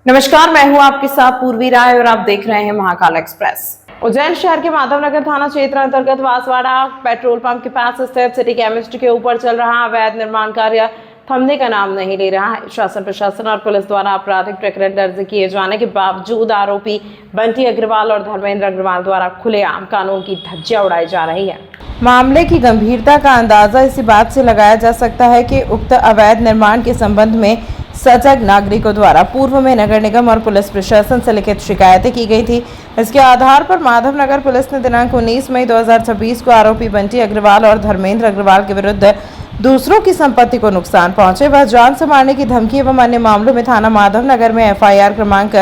नमस्कार, मैं हूं आपके साथ पूर्वी राय और आप देख रहे हैं महाकाल एक्सप्रेस। उज्जैन शहर के माधवनगर थाना क्षेत्र अंतर्गत वासवाड़ा पेट्रोल पंप के पास स्थित सिटी केमिस्ट के ऊपर चल रहा अवैध निर्माण कार्य थमने का नाम नहीं ले रहा है। शासन प्रशासन और पुलिस द्वारा आपराधिक प्रकरण दर्ज किए जाने के बावजूद आरोपी बंटी अग्रवाल और धर्मेंद्र अग्रवाल द्वारा खुलेआम कानून की धज्जियां उड़ाई जा रही है। मामले की गंभीरता का अंदाजा इसी बात से लगाया जा सकता है कि उक्त अवैध निर्माण के संबंध में सजग नागरिकों द्वारा पूर्व में नगर निगम और पुलिस प्रशासन से लिखित शिकायतें की गई थी। इसके आधार पर माधवनगर पुलिस ने दिनांक 19 मई 2026 को आरोपी बंटी अग्रवाल और धर्मेंद्र अग्रवाल के विरुद्ध दूसरों की संपत्ति को नुकसान पहुंचे व जान से मारने की धमकी एवं अन्य मामलों में थाना माधवनगर में FIR क्रमांक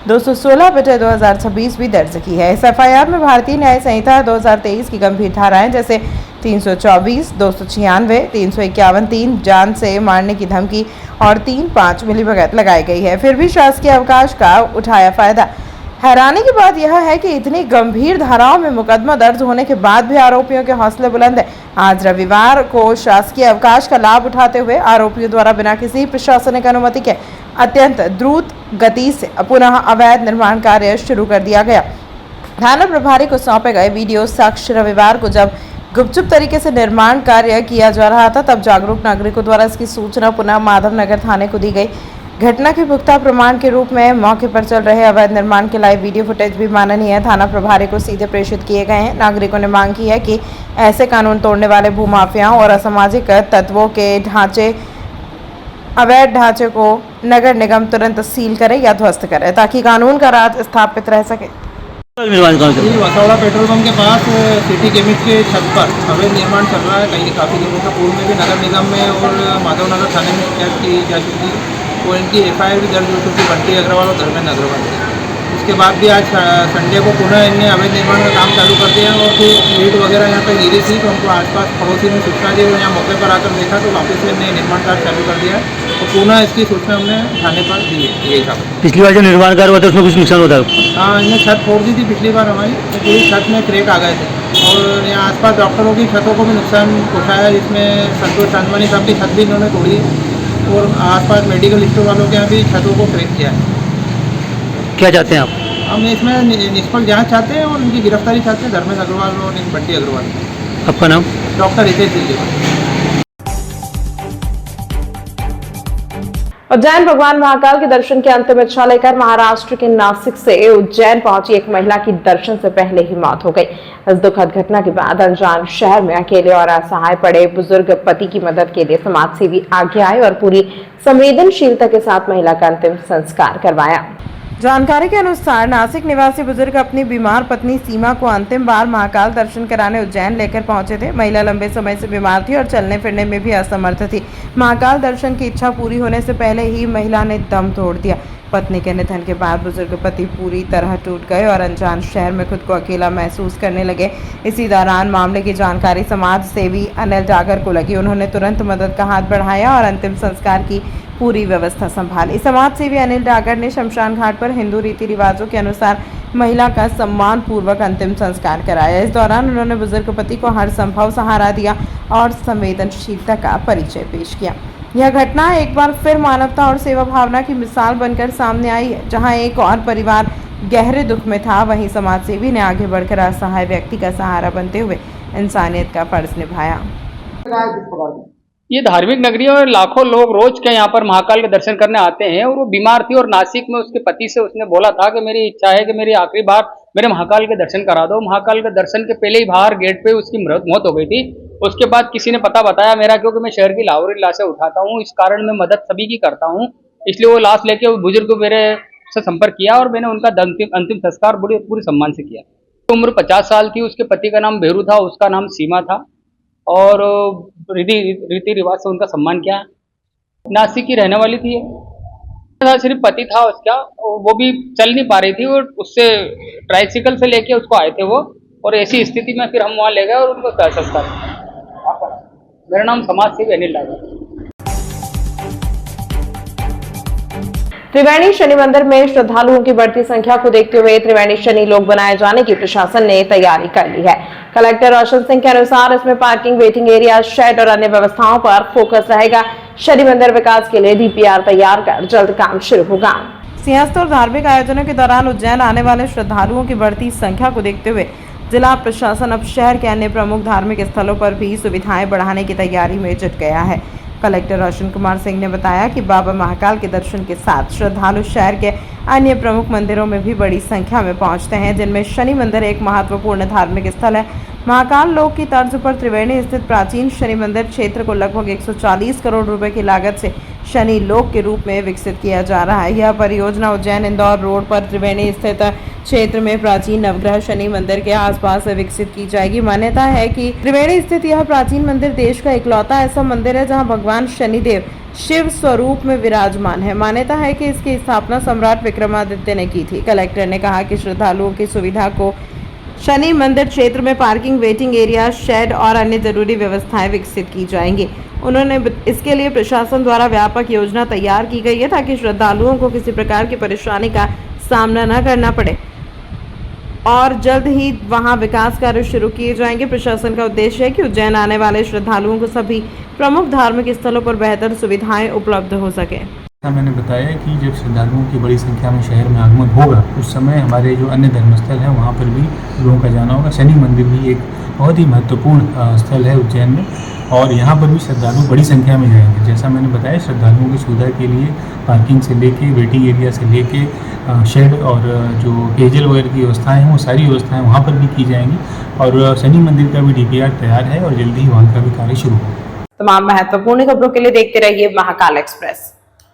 216/2026 भी दर्ज की है। इस FIR में भारतीय न्याय संहिता 2023 की गंभीर धाराएं जैसे 324, 296, 351, 3 जान से मारने की धमकी और 3-5 मिलीभगत लगाई गई है। फिर भी शासकीय अवकाश का उठाया फायदा। हैरानी की बात यह है कि इतनी गंभीर धाराओं में मुकदमा दर्ज होने के बाद भी आरोपियों के हौसले बुलंद है। आज रविवार को शासकीय अवकाश का लाभ उठाते हुए आरोपियों द्वारा बिना किसी प्रशासनिक अनुमति के अत्यंत द्रुत गति से पुनः अवैध निर्माण कार्य शुरू कर दिया गया। थाना प्रभारी को सौंपे गए वीडियो साक्ष्य रविवार को जब गुपचुप तरीके से निर्माण कार्य किया जा रहा था तब जागरूक नागरिकों द्वारा इसकी सूचना पुनः माधवनगर थाने को दी गई। घटना के पुख्ता प्रमाण के रूप में मौके पर चल रहे अवैध निर्माण के लाइव वीडियो फुटेज भी माननीय थाना प्रभारी को सीधे प्रेषित किए गए हैं। नागरिकों ने मांग की है कि ऐसे कानून तोड़ने वाले भूमाफियाओं और असामाजिक तत्वों के अवैध ढांचे को नगर निगम तुरंत सील करे या ध्वस्त करे ताकि कानून का राज स्थापित रह सके। वासवाड़ा पेट्रोल पंप के पास सिटी केमिस्ट के छत पर अवैध निर्माण चल रहा है। कहीं काफ़ी दिनों से पूर्व में भी नगर निगम में और माधवनगर थाने में शिकायत की जा चुकी और इनकी FIR भी दर्ज हो चुकी बंटी अग्रवाल और धर्मेंद्र अग्रवाल की। उसके बाद भी आज संडे को पुनः इनने अवैध निर्माण का काम चालू कर दिया और फिर ईंट वगैरह यहाँ पर गिरी थी तो हमको आसपास पड़ोसी ने सूचना दी और यहाँ मौके पर आकर देखा तो वापस से इनने निर्माण कार्य चालू कर दिया और पुनः इसकी सूचना हमने थाने पर दी है। यही था। पिछली बार जो निर्माण कार्य हुआ था उसमें कुछ नुकसान होता है? हाँ, इन्हें छत फोड़ दी थी पिछली बार हमारी, तो पूरी छत में क्रैक आ गए थे और यहाँ आसपास डॉक्टरों की छतों को भी नुकसान पहुँचाया जिसमें संतोष चांदवानी साहब की छत भी इन्होंने तोड़ी और आसपास मेडिकल स्टोर वालों के यहाँ भी छतों को क्रैक किया है। क्या चाहते हैं आप? हम इसमें निष्पक्ष जांच चाहते हैं और उनकी गिरफ्तारी चाहते हैं, धर्मेंद्र अग्रवाल और बंटी अग्रवाल। आपका नाम? डॉक्टर रितेश दिल्ली। उज्जैन भगवान महाकाल के दर्शन की अंतिम इच्छा लेकर महाराष्ट्र के नासिक से उज्जैन पहुंची एक महिला की दर्शन से पहले ही मौत हो गई। इस दुखद घटना के बाद अनजान शहर में अकेले और असहाय पड़े बुजुर्ग पति की मदद के लिए समाजसेवी आगे आए और पूरी संवेदनशीलता के साथ महिला का अंतिम संस्कार करवाया। जानकारी के अनुसार नासिक निवासी बुजुर्ग अपनी बीमार पत्नी सीमा को अंतिम बार महाकाल दर्शन कराने उज्जैन लेकर पहुंचे थे। महिला लंबे समय से बीमार थी और चलने फिरने में भी असमर्थ थी। महाकाल दर्शन की इच्छा पूरी होने से पहले ही महिला ने दम तोड़ दिया। पत्नी के निधन के बाद बुजुर्ग पति पूरी तरह टूट गए और अनजान शहर में खुद को अकेला महसूस करने लगे। इसी दौरान मामले की जानकारी समाज सेवी अनिल डागर को लगी। उन्होंने तुरंत मदद का हाथ बढ़ाया और अंतिम संस्कार की पूरी व्यवस्था संभाली। समाज सेवी अनिल डागर ने शमशान घाट पर हिंदू रीति रिवाजों के अनुसार महिला का सम्मान पूर्वक अंतिम संस्कार कराया। इस दौरान उन्होंने बुजुर्ग पति को हर संभव सहारा दिया और संवेदनशीलता का परिचय पेश किया। यह घटना एक बार फिर मानवता और सेवा भावना की मिसाल बनकर सामने आई है। जहां एक और परिवार गहरे दुख में था, वहीं समाजसेवी ने आगे बढ़कर असहाय व्यक्ति का सहारा बनते हुए इंसानियत का फर्ज निभाया। ये धार्मिक नगरी और लाखों लोग रोज के यहाँ पर महाकाल के दर्शन करने आते हैं और वो बीमार थी और नासिक में उसके पति से उसने बोला था कि मेरी इच्छा है कि मेरी आखिरी बार मेरे महाकाल के दर्शन करा दो। महाकाल के दर्शन के पहले ही बाहर गेट पे उसकी मौत हो गई थी। उसके बाद किसी ने पता बताया मेरा, क्योंकि मैं शहर की लाहौरी लाशें उठाता हूँ, इस कारण मैं मदद सभी की करता हूँ, इसलिए वो लाश लेके वो बुजुर्ग को मेरे से संपर्क किया और मैंने उनका अंतिम संस्कार पूरे सम्मान से किया। उम्र 50 साल थी। उसके पति का नाम बेरू था, उसका नाम सीमा था और रीति रिवाज से उनका सम्मान किया। नासिक की रहने वाली थी। सिर्फ पति था उसका, वो भी चल नहीं पा रही थी और उससे ट्राइसिकल से लेके उसको आए थे वो, और ऐसी स्थिति में फिर हम वहाँ ले गए और उनको संस्कार किया। मेरा नाम समाज सेवी अनिल डागर। त्रिवेणी शनि मंदिर में श्रद्धालुओं की बढ़ती संख्या को देखते हुए त्रिवेणी शनि लोक बनाए जाने की प्रशासन ने तैयारी कर ली है। कलेक्टर रोशन सिंह के अनुसार इसमें पार्किंग, वेटिंग एरिया, शेड और अन्य व्यवस्थाओं पर फोकस रहेगा। शनि मंदिर विकास के लिए DPR तैयार कर जल्द काम शुरू होगा। सिंहस्थ और धार्मिक आयोजनों के दौरान उज्जैन आने वाले श्रद्धालुओं की बढ़ती संख्या को देखते हुए जिला प्रशासन अब शहर के अन्य प्रमुख धार्मिक स्थलों पर भी सुविधाएं बढ़ाने की तैयारी में जुट गया है। कलेक्टर रोशन कुमार सिंह ने बताया कि बाबा महाकाल के दर्शन के साथ श्रद्धालु शहर के अन्य प्रमुख मंदिरों में भी बड़ी संख्या में पहुंचते हैं, जिनमें शनि मंदिर एक महत्वपूर्ण धार्मिक स्थल है। महाकाल लोक की तर्ज पर त्रिवेणी स्थित प्राचीन शनि मंदिर क्षेत्र को लगभग 140 करोड़ रुपए की लागत से शनि लोक के रूप में विकसित किया जा रहा है। यह परियोजना उज्जैन इंदौर रोड पर त्रिवेणी स्थित क्षेत्र में प्राचीन नवग्रह शनि मंदिर के आसपास विकसित की जाएगी। मान्यता है कि त्रिवेणी स्थित यह प्राचीन मंदिर देश का इकलौता ऐसा मंदिर है जहां भगवान शनिदेव शिव स्वरूप में विराजमान है। मान्यता है कि इसकी स्थापना सम्राट विक्रमादित्य ने की थी। कलेक्टर ने कहा कि श्रद्धालुओं की सुविधा को शनि मंदिर क्षेत्र में पार्किंग, वेटिंग एरिया, शेड और अन्य जरूरी व्यवस्थाएं विकसित की जाएंगी। उन्होंने इसके लिए प्रशासन द्वारा व्यापक योजना तैयार की गई है ताकि श्रद्धालुओं को किसी प्रकार की परेशानी का सामना न करना पड़े और जल्द ही वहां विकास कार्य शुरू किए जाएंगे। प्रशासन का उद्देश्य है कि उज्जैन आने वाले श्रद्धालुओं को सभी प्रमुख धार्मिक स्थलों पर बेहतर सुविधाएं उपलब्ध हो सके। मैंने बताया कि जब श्रद्धालुओं की बड़ी संख्या में शहर में आगमन होगा उस समय हमारे जो अन्य धर्मस्थल हैं वहाँ पर भी लोगों का जाना होगा। शनि मंदिर भी एक बहुत ही महत्वपूर्ण स्थल है उज्जैन में और यहाँ पर भी श्रद्धालु बड़ी संख्या में जाएंगे। जैसा मैंने बताया, श्रद्धालुओं की सुविधा के लिए पार्किंग से लेके वेटिंग एरिया से लेके शेड और जो पेयजल वगैरह की व्यवस्थाएँ हैं वो सारी व्यवस्थाएँ वहाँ पर भी की जाएंगी और शनि मंदिर का भी DPR तैयार है और जल्दी ही वहाँ का भी कार्य शुरू होगा। तमाम महत्वपूर्ण खबरों के लिए देखते रहिए महाकाल एक्सप्रेस।